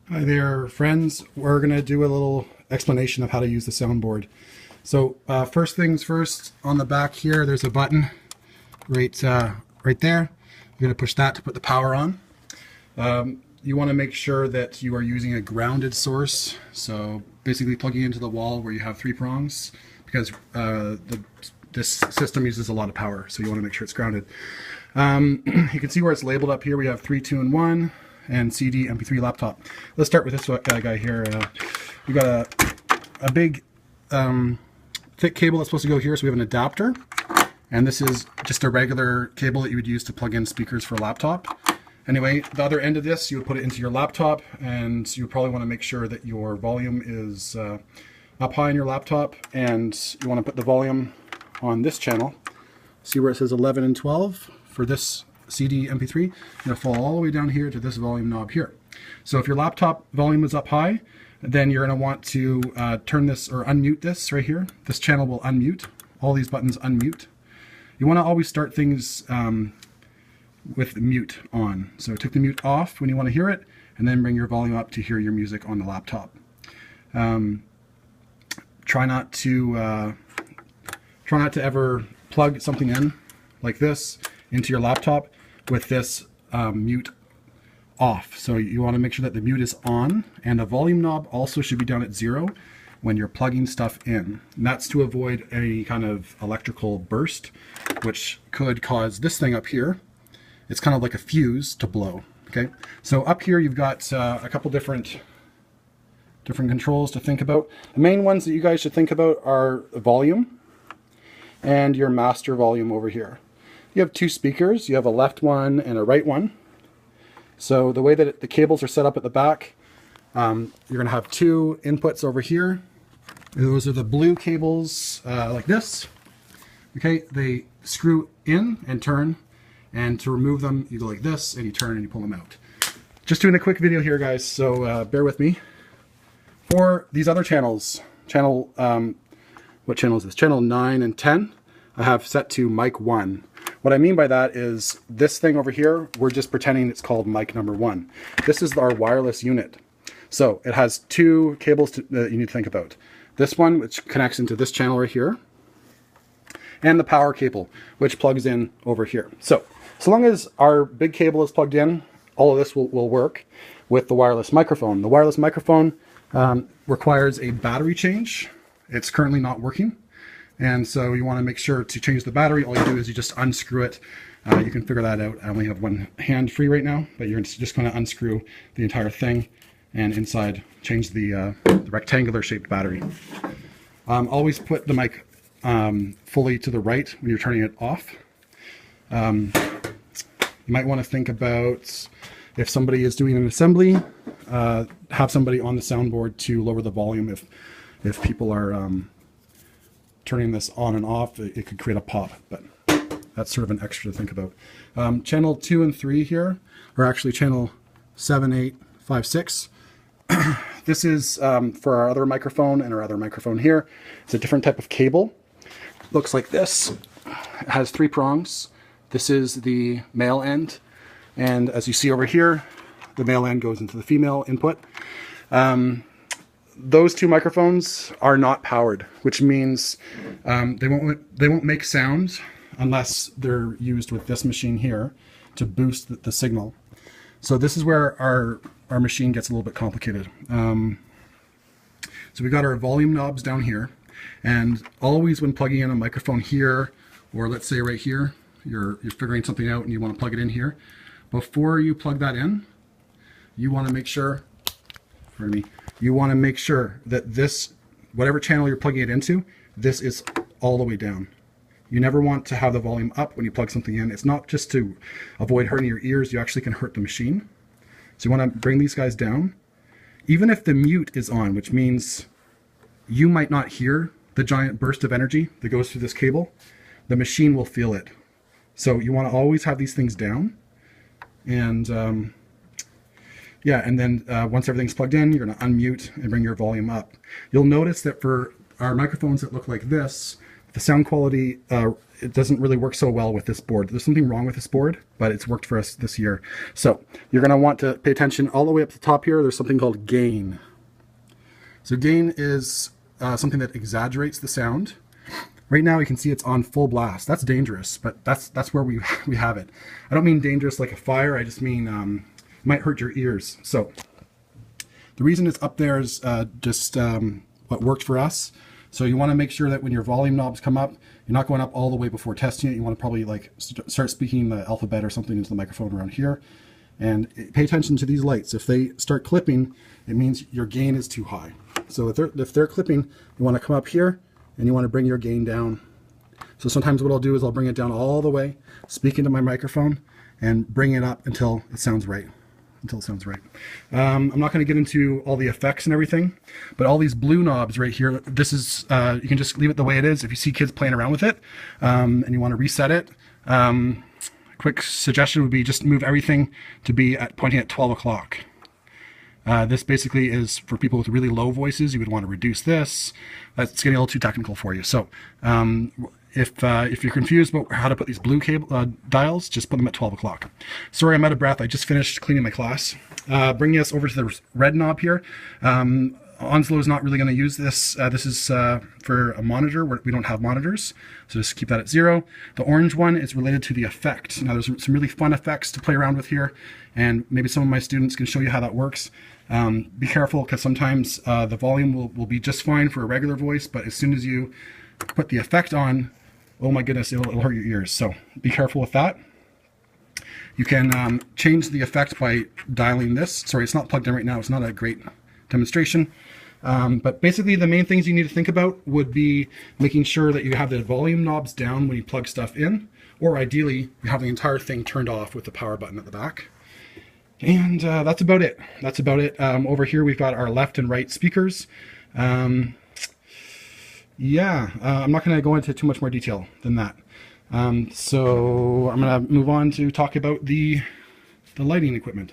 Hi there, friends. We're going to do a little explanation of how to use the soundboard. So first things first, on the back here, there's a button right there. You're going to push that to put the power on. You want to make sure that you are using a grounded source. So basically plugging into the wall where you have 3 prongs, because this system uses a lot of power. So you want to make sure it's grounded. You can see where it's labeled up here. We have 3, 2, and 1. And CD, MP3 laptop. Let's start with this guy here. We got a big thick cable that's supposed to go here, so we have an adapter. And this is just a regular cable that you would use to plug in speakers for a laptop. Anyway, the other end of this, you would put it into your laptop, and you would probably want to make sure that your volume is up high in your laptop, and you want to put the volume on this channel. See where it says 11 and 12 for this CD MP3, you're going to fall all the way down here to this volume knob here. So if your laptop volume is up high, then you're going to want to turn this or unmute this right here. This channel will unmute. All these buttons unmute. You want to always start things with mute on. So take the mute off when you want to hear it, and then bring your volume up to hear your music on the laptop. Try not to ever plug something in like this into your laptop with this mute off. So you want to make sure that the mute is on, and the volume knob also should be down at 0 when you're plugging stuff in. And that's to avoid any kind of electrical burst, which could cause this thing up here. It's kind of like a fuse to blow. Okay, so up here you've got a couple different controls to think about. The main ones that you guys should think about are volume and your master volume over here. You have 2 speakers. You have a left one and a right one. So the way that the cables are set up at the back, you're going to have 2 inputs over here. Those are the blue cables like this. Okay, they screw in and turn, and to remove them, you go like this, and you turn and you pull them out. Just doing a quick video here, guys, so bear with me. For these other channels, what channel is this? Channel 9 and 10, I have set to mic 1. What I mean by that is this thing over here, we're just pretending it's called mic number 1. This is our wireless unit. So it has 2 cables that you need to think about. This one, which connects into this channel right here, and the power cable, which plugs in over here. So long as our big cable is plugged in, all of this will work with the wireless microphone. The wireless microphone requires a battery change. It's currently not working. And so you want to make sure to change the battery. All you do is you just unscrew it. You can figure that out. I only have one hand free right now, but you're just going to unscrew the entire thing, and inside change the rectangular shaped battery. Always put the mic fully to the right when you're turning it off. You might want to think about, if somebody is doing an assembly, have somebody on the soundboard to lower the volume if people are turning this on and off. It could create a pop, but that's sort of an extra to think about. Channel 2 and 3 here are actually channel 7, 8, 5, 6. This is for our other microphone and our other microphone here. It's a different type of cable. Looks like this. It has 3 prongs. This is the male end, and as you see over here, the male end goes into the female input. Those 2 microphones are not powered, which means they won't make sound unless they're used with this machine here to boost the signal. So this is where our machine gets a little bit complicated. So we got our volume knobs down here, and always when plugging in a microphone here, or let's say right here, you're figuring something out and you want to plug it in here, before you plug that in, you want to make sure, you want to make sure that this, whatever channel you're plugging it into, this is all the way down. You never want to have the volume up when you plug something in. It's not just to avoid hurting your ears, you actually can hurt the machine. So you want to bring these guys down. Even if the mute is on, which means you might not hear the giant burst of energy that goes through this cable, the machine will feel it. So you want to always have these things down. And yeah, and then once everything's plugged in, you're going to unmute and bring your volume up. You'll notice that for our microphones that look like this, the sound quality it doesn't really work so well with this board. There's something wrong with this board, but it's worked for us this year. So you're going to want to pay attention all the way up to the top here. There's something called gain. So gain is something that exaggerates the sound. Right now you can see it's on full blast. That's dangerous, but that's where we have it. I don't mean dangerous like a fire. I just mean it might hurt your ears. So the reason it's up there is just what worked for us. So you want to make sure that when your volume knobs come up, you're not going up all the way before testing it. You want to probably like start speaking the alphabet or something into the microphone around here. And pay attention to these lights. If they start clipping, it means your gain is too high. So if they're clipping, you want to come up here and you want to bring your gain down. So sometimes what I'll do is I'll bring it down all the way, speak into my microphone, and bring it up until it sounds right. I'm not going to get into all the effects and everything, but all these blue knobs right here, this is, you can just leave it the way it is. If you see kids playing around with it and you want to reset it, quick suggestion would be just move everything to be pointing at 12 o'clock. This basically is for people with really low voices. You would want to reduce this. That's getting a little too technical for you. So if you're confused about how to put these blue cable dials, just put them at 12 o'clock. Sorry, I'm out of breath. I just finished cleaning my class. Bringing us over to the red knob here. Onslow is not really going to use this. This is for a monitor. We don't have monitors, so just keep that at 0. The orange one is related to the effect. Now there's some really fun effects to play around with here, and maybe some of my students can show you how that works. Be careful, because sometimes the volume will be just fine for a regular voice, but as soon as you put the effect on, oh my goodness, it'll hurt your ears. So be careful with that. You can change the effect by dialing this. Sorry, it's not plugged in right now. It's not a great demonstration. But basically the main things you need to think about would be making sure that you have the volume knobs down when you plug stuff in, or ideally you have the entire thing turned off with the power button at the back. And that's about it. Over here we've got our left and right speakers. I'm not going to go into too much more detail than that. So I'm going to move on to talk about the lighting equipment.